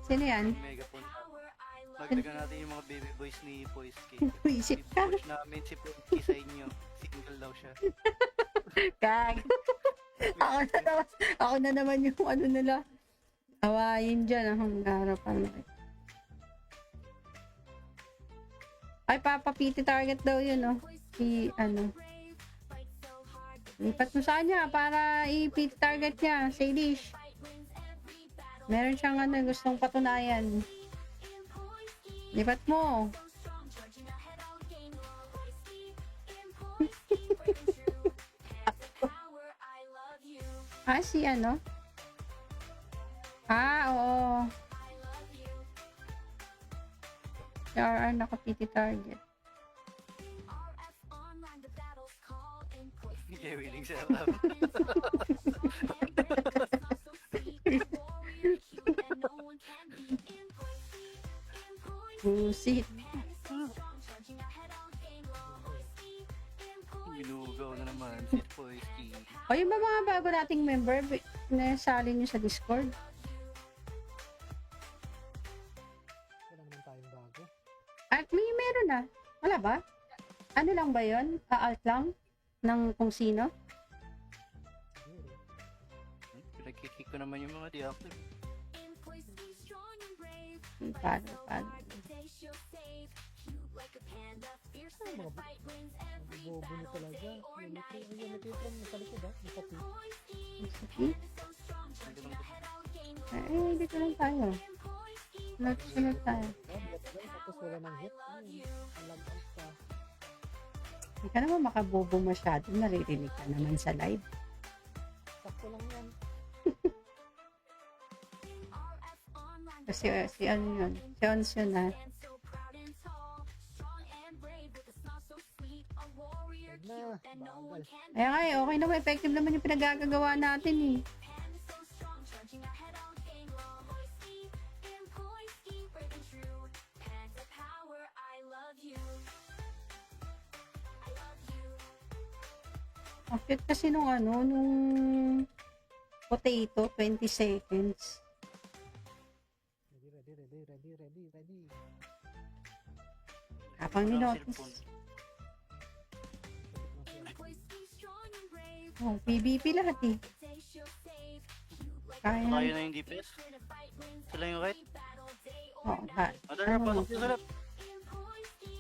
Sino yan? Megaphone. Magdagan natin yung mga baby boys ni Poisky. Isip ka. I-push namin si Poisky sa inyo. Single daw siya. Kag. Ako na naman yung ano nila. Awayin dyan. Ang harapan. Ay, papapiti target daw yun, oh. Si, ano. Lipat mo sa kanya para i-piti target niya. Say dish. Meron siyang ano, gustong patunayan. Lipat mo. Ah, si ano? Ah, oo. Si RR nakapiti target. Hindi willing siya lang. Busit. Ginugaw na naman si Poisky. O yung mga bago nating member, nasali nyo sa Discord. Wala naman tayong bago. At may meron na. Wala ba? Ano lang ba yun? Alt lang? Ng kung sino? Siguro. Pinagkikik ko naman yung mga deactive. Paano? Ay, mga bobo nyo talaga. Yung Metron nasa likod ah. Nasa P. Sige. Hindi lang Ay, dito lang tayo. Sunod tayo. Tapos wala nang hit. Alam out pa. Hindi ka naman makabobo masyado. Naririnig ka naman sa live. Sakto lang yan. Kasi si ano yun? Si Ons yun ha. Huwag na. Bagal. Kaya nga eh, okay naman. Effective naman yung pinagagagawa natin eh. Ang cute kasi nung ano, nung potato, 20 seconds. Ready. Habang Walang ninotice. cellphone. Oh, PvP lahat eh. Kaya Tayo na. na yung DPS. Sila yung right. Oh, ha. Madara, pasok yung sarap.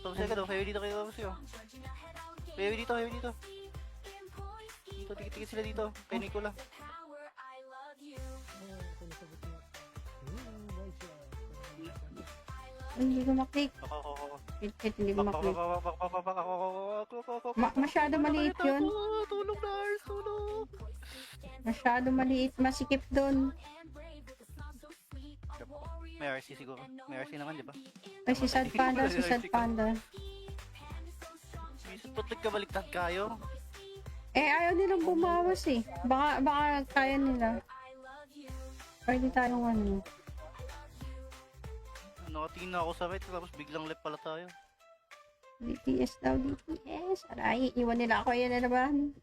Tapos ka daw, kayo dito, kayo tapos yun. Kayo dito. Dito, tikit-tikit sila dito. Kay Nicola. Ay, hindi ko maklik. Ako. Hindi ko maklik. Masyado maliit yun. Tulog na, Ars, tulog. Masyado maliit. Masikip dun. May RC siguro. May RC naman, di ba? Ay, si Sad Panda. Isip ba't nagkabaliktad kayo? Eh, ayaw nilang bumawas eh. Baka kaya nila. Pwede tayong ano. Nakatingin na ako sa right, tapos biglang left pala tayo. DPS daw, DPS. Aray, iwan nila ako. Ayan na naman.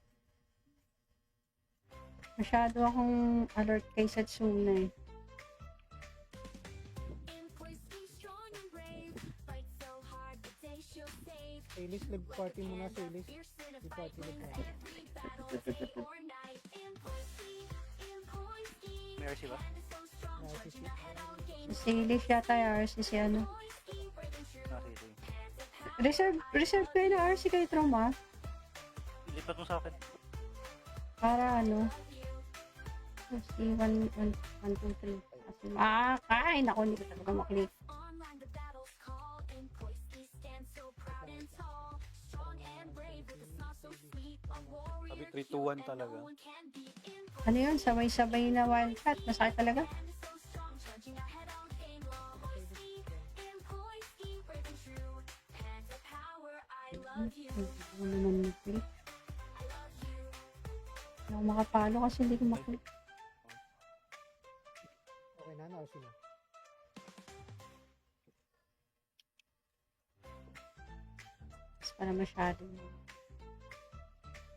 Masyado akong alert kay Setsuna eh. Sailis, live party muna, Sailis. Live party, live party. May RC ba? RCC. Si Lish yata yung RC si ano. Ah, sige, sige. Reserve kayo na RC kayo trauma. Lipat mo sa akin. Para ano. Si 1, 2, 3. Kain ako, hindi ko talaga maklik. Sabi 3-2-1 talaga. Ano yun? Sabay-sabay na wildcat. Masakit talaga. Ano naman yung click? Hindi ako makapalo kasi hindi ko maklik. Okay na, na sila. Mas para masyado.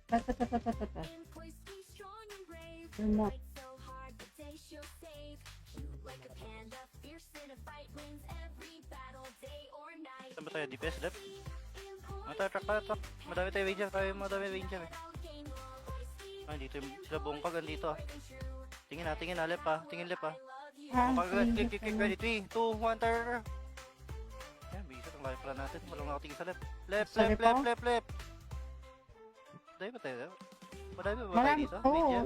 Tata. Remote. Saan ba tayo? DPS left? Track. Madami tayo Ranger. Madami Ranger eh. Ah, dito yung sila bongkag. Andito ah. Tingin left ah. Tingin left ah. Bongkag. Click. Ready. 3, 2, 1, tar. Yan, bisa ang life plan natin. Walang nakatingin sa left. Left. Madami ba tayo? Madami ba tayo Marami. dito? Oo. Ranger?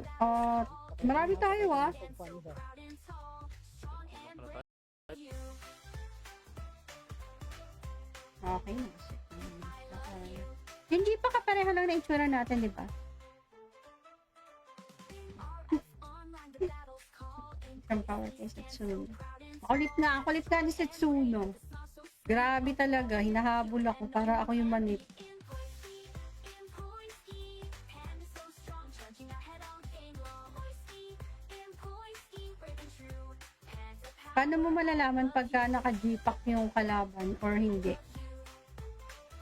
Marami tayo ah. Paano ba? Okay. Hindi pa kapareho lang na itsura natin, di ba? Isang power kay Setsuno. Kulit nga ni Setsuno. Grabe talaga. Hinahabol ako para ako yung manip. Paano mo malalaman pagka naka-G-pack yung kalaban or hindi?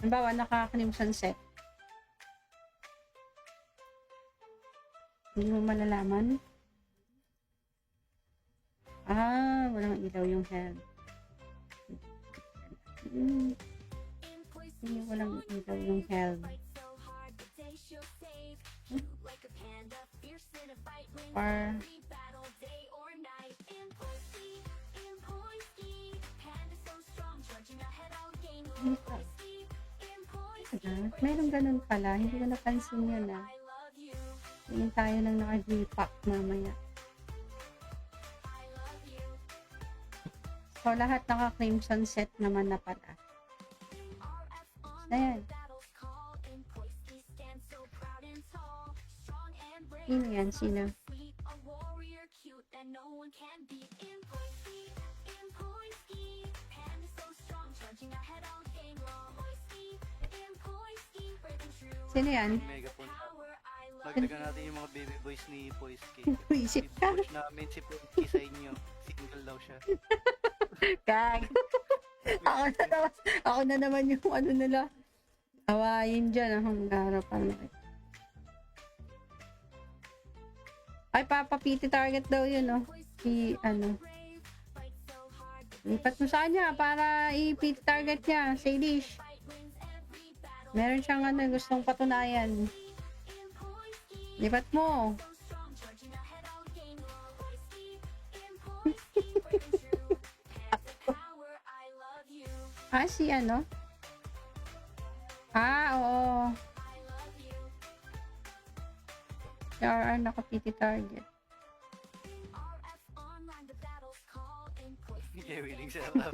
Halimbawa, naka-Crimson set. Hindi mo malalaman? Walang ilaw yung head. Hindi walang ilaw yung head. Or meron ganun pala. Hindi ko napansin yun ah. Tingin tayo ng naka-G-pack mamaya. So, lahat naka-crimson set naman na pala. Ayan. Sino yan? Sino? Sino yan? Megaphone. Nagdagan natin yung mga baby boys ni Poisky. Isip ka. I-push namin si Poisky sa inyo. Single daw siya. Kag. Ako na naman yung ano nila. Awayin dyan. Ang harapan. Ay, papapiti target daw yun, no? Si, ano. Lipat mo sa kanya para i-piti target niya. Say Lish. Meron siyang ano, gustong patunayan. Lipat mo. Si ano? Oo. RR nakapiti target. Hindi willing siya alam.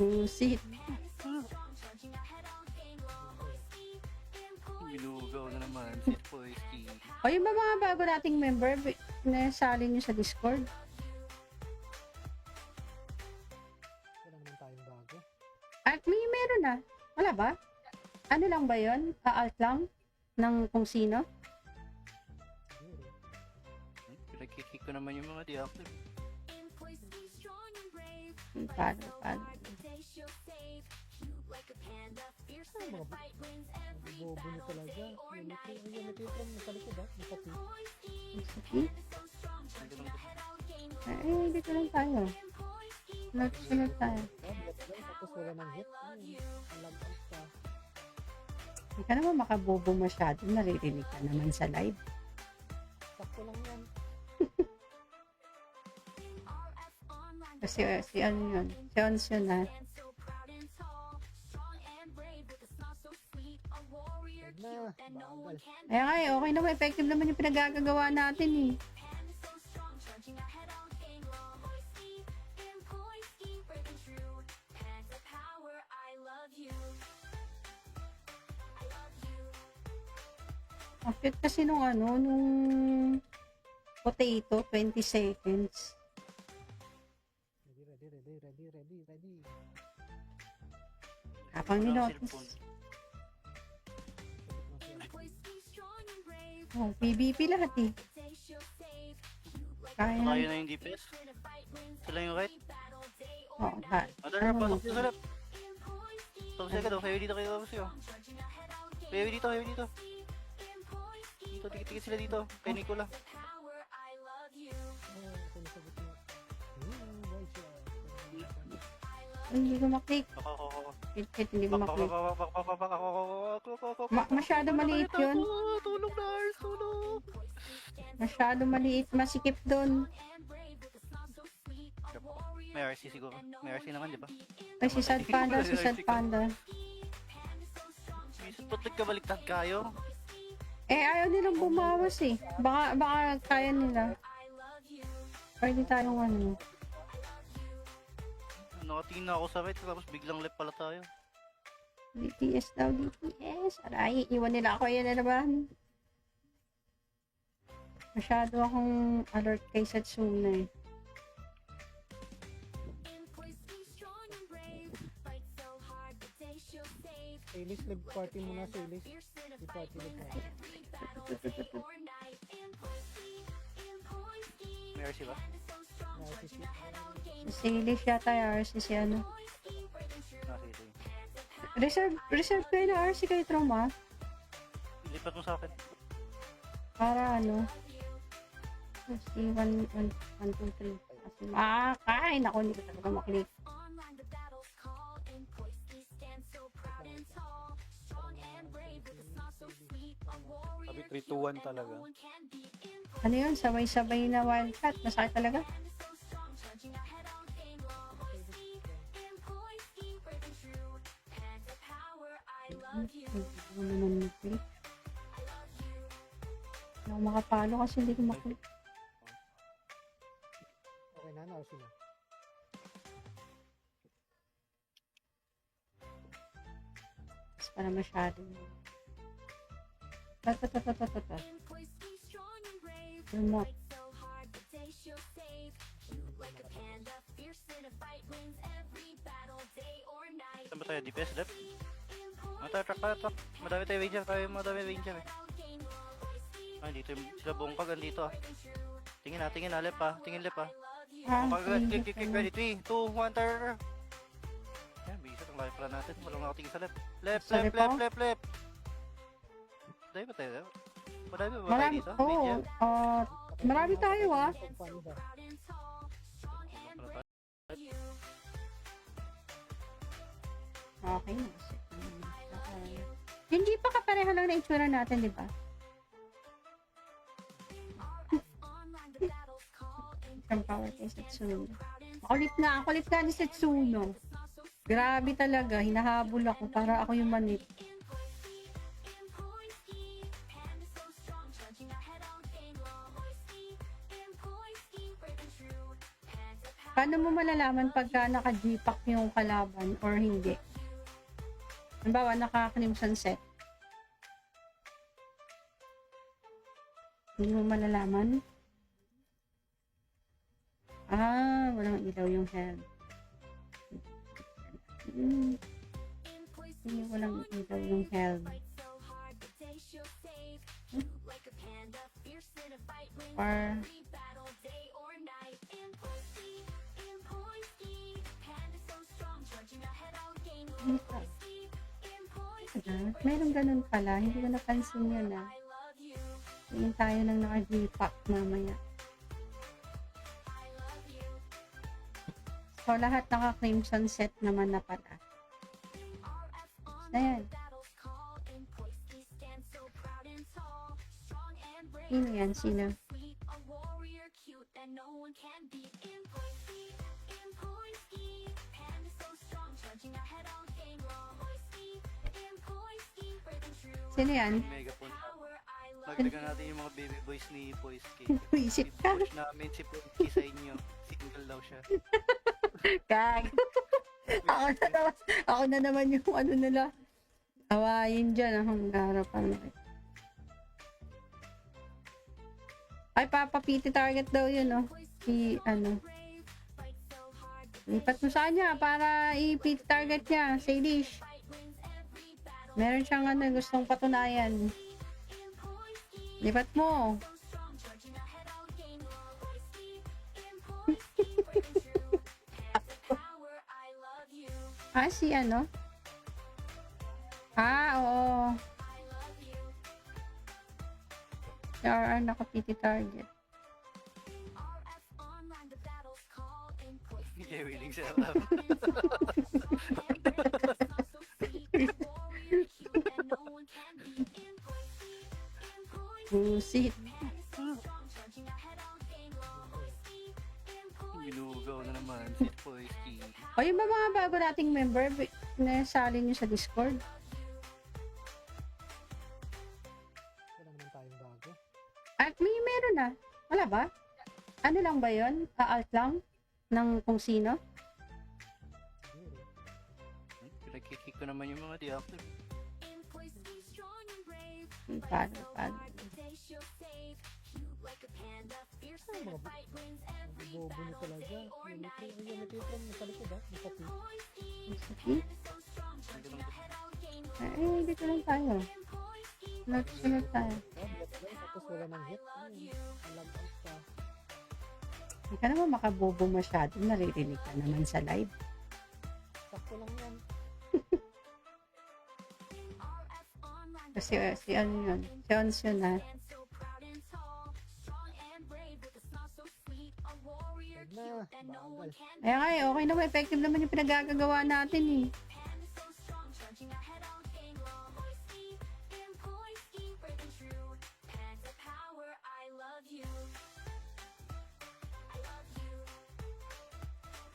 Busit. Binugaw na naman si Poisky. O yung ba mga bago nating member, nasali nyo sa Discord? Wala naman tayong bago. At meron na. Wala ba? Ano lang ba yun? Alt lang? Ng kung sino? Siguro. Pinagkikik ko naman yung mga deactive. Paano? Ano mga bobo nyo talaga. Unity from nasa likod ha. Nasa P. Sige. Hindi lang gusto. Ay, dito lang tayo. Sunod tayo. Tapos wala nang hit. Alam ka. Hindi ka naman makabobo masyado. Naririnig ka naman sa live. Sakto lang yan. Kasi si ano yun? Si Ons yun ha. Huwag na. Bagal. Kaya nga eh, okay naman. Effective naman yung pinagagagawa natin eh. Ang cute kasi nung ano, nung potato, 20 seconds. Ready. Kapang Wala akong ninotis. cellphone. Oh, PvP lahat eh. Kaya Tayo na. na yung DPS. Sila yung right. Oh, ha. Madara, pasok yung salap. Tapos ka daw, kayo dito kayo tapos yun. Kayo dito. Dito, tikit sila dito. Kay Nicola. Hindi ko maklik. Ako. Hindi ko maklik. Masyado maliit yun. Tulong na, Ars, tulong. Masyado maliit. Masikip doon. May RC siguro. May RC naman, di ba? Ay, si Sad Panda. Minsan ba't nagkabaliktad kayo? Eh, ayaw nilang bumawas eh. Baka kaya nila. Pwede tayong ano. Nakatingin na ako sa right, tapos biglang left pala tayo. DPS daw, DPS. Aray, iwan nila ako. Yan na naman. Masyado akong alert kay Setsuna eh. Silis, live party muna Silis. Live party. May RC ba? Silis yata yung RC si ano. Sige. Reserve kayo na RC kay Trauma. Ilipat mo sa akin. Para ano. Si 1, 2, 3. Kain ako. Hindi ko talaga maklik. Sabi 3-2-1 talaga. Ano yun? Sabay-sabay na wildcat. Masakit talaga. Hindi ko naman maklik. Hindi ako makapalo kasi hindi ko maklik. Okay na, naosin na. Mas para masyado. Ta. Remote. Saan ba tayo? DPS left? Track. Madami tayo ranger eh. Ay, dito yung sila bongkag, andito ah. Tingin left ah. Tingin left ah. Bongkag, click, ready, 3, 2, 1, turn. Yan, bisa itong life plan natin. Walang nakatingin sa left. Left. Madami ba tayo? Madami ba tayo Marami. dito? Oo. Ranger? Marami tayo ah. Paano ba? Okay na. Hindi pa kapareha lang na itsura natin, di ba? Isang power kay Setsuno. Kulit nga ni Setsuno. Grabe talaga. Hinahabol ako para ako yung manip. Paano mo malalaman pagka naka-G-pack yung kalaban or hindi? Halimbawa, naka-Crimson set. Hindi mo malalaman? Walang ilaw yung health. Hindi walang ilaw yung health. Or Meron ganun pala. Hindi ko napansin yun ah. Tingin tayo ng naka-G-Pack mamaya. So, lahat naka-crimson set naman na pala. Ayan. Sino yan? Sino? Sino yan? Mega punta. Dagdagan natin yung mga baby boys ni Poisky. Buisit ka. I-push namin si Poisky sa inyo. Single daw siya. Kag. Ako na naman yung ano nila. Awayin dyan. Ang harapan. Ay, papapiti target daw yun, oh. Si, ano. Lipat mo sa kanya para i-pit target niya. Salish. Meron siyang ano, gustong patunayan. Lipat mo. Si ano? Oo. Si RR nakapiti target. Hindi willing siya alam. Busit. Binugaw na naman si Poisky. O yung mga bago nating member, nasali nyo sa Discord. Wala naman tayong bago. At meron na. Wala ba? Ano lang ba yun? Alt lang? Ng kung sino? Hindi rin. Pinagkikik ko naman yung mga di-active. Paano? Saan mga bobo nyo talaga? Unity from nasa likod ah. Nasa Sige. Dito lang tayo. Sunod tayo. Tapos wala nang hit. Alag out pa. Hindi ka naman makabobo masyado. Naririnig ka naman sa live. Sakto lang yan. Kasi si ano yun? Si Ons yun ha. Huwag na. Bagal. Kaya nga okay naman. Effective naman yung pinagagagawa natin eh.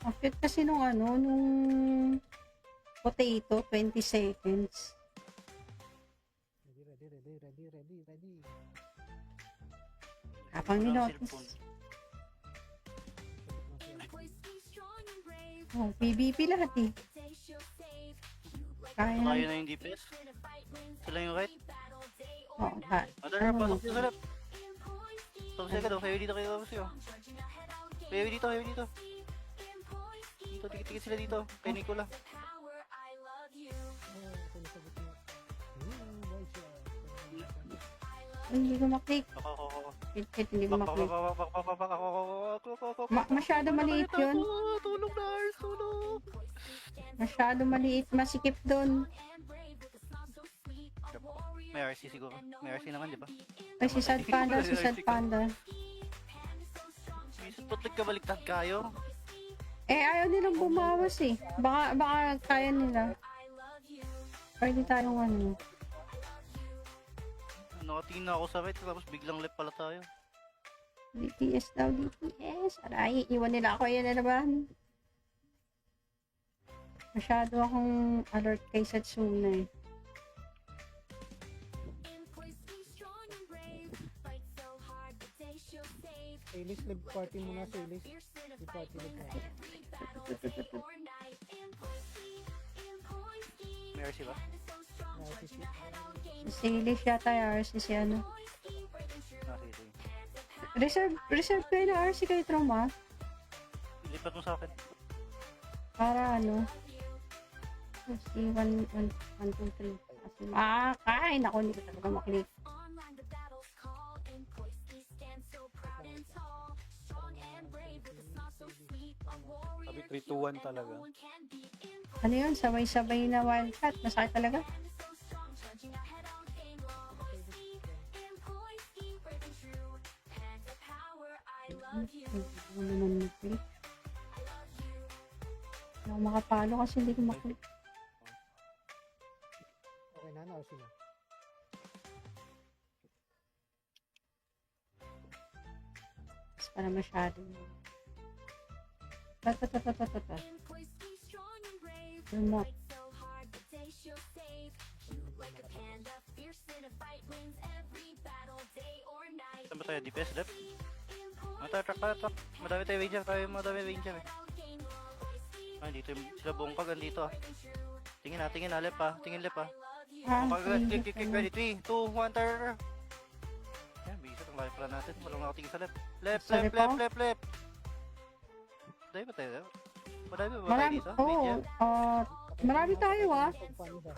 Ang cute kasi nung ano, nung potato, 20 seconds. Ready. Kapang ninotis. Oh, PvP lahat eh. Kaya Tayo na. na yung DPS. Sila yung right. Oh, ha. Madara, pasok sa sarap. Tapos ka daw, kayo dito kayo tapos yun. Kayo dito. Dito, tikit sila dito. Kay Nicola. Ay, hindi ko maklik. Ako. Kit, hindi ko maklik. Ako. Masyado maliit yun. Tulog na, Ars, tulog. Masyado maliit. Masikip doon. May RC siguro. May RC naman, di ba? Ay, si Sad Panda. Bisit ba't nagkabaliktad kayo? Ayaw nilang bumawas eh. Baka kaya nila. Pwede tayong ano. Nakatingin na ako sa right, tapos biglang left pala tayo. DPS daw, DPS. Aray, iwan nila ako. Yan na naman. Masyado akong alert kay Satsuna eh. Silis, live party muna, Silis. Live party. May RC ba? Silish yata yung RC si ano. Sige. Reserve kayo na RC kayo trauma. Ilipat mo sa akin. Para ano. Si 1, 2, 3. Kain ako. Hindi ko talaga maklik. Sabi 3-2-1 talaga. Ano yun? Sabay-sabay na wildcat. Masakit talaga. Ano naman mag-click? Hindi ako makapalo kasi hindi ko maklik. Okay na, o sino? Mas para masyado. Tata. Remote. Saan ba tayo? DPS left? Track. Madami tayo ranger, eh. Ay, dito yung sila bongkag, andito ah. Tingin left ah. Tingin left ah. Click, ready, 3, 2, 1, tar. Ayan, bigat ang life pala natin. Walang nakatingin sa left. Sa left ako? Left. Dahil ba tayo? Madami ba tayo Marami, dito? oo. Ranger? Marami tayo ah. Paano ba?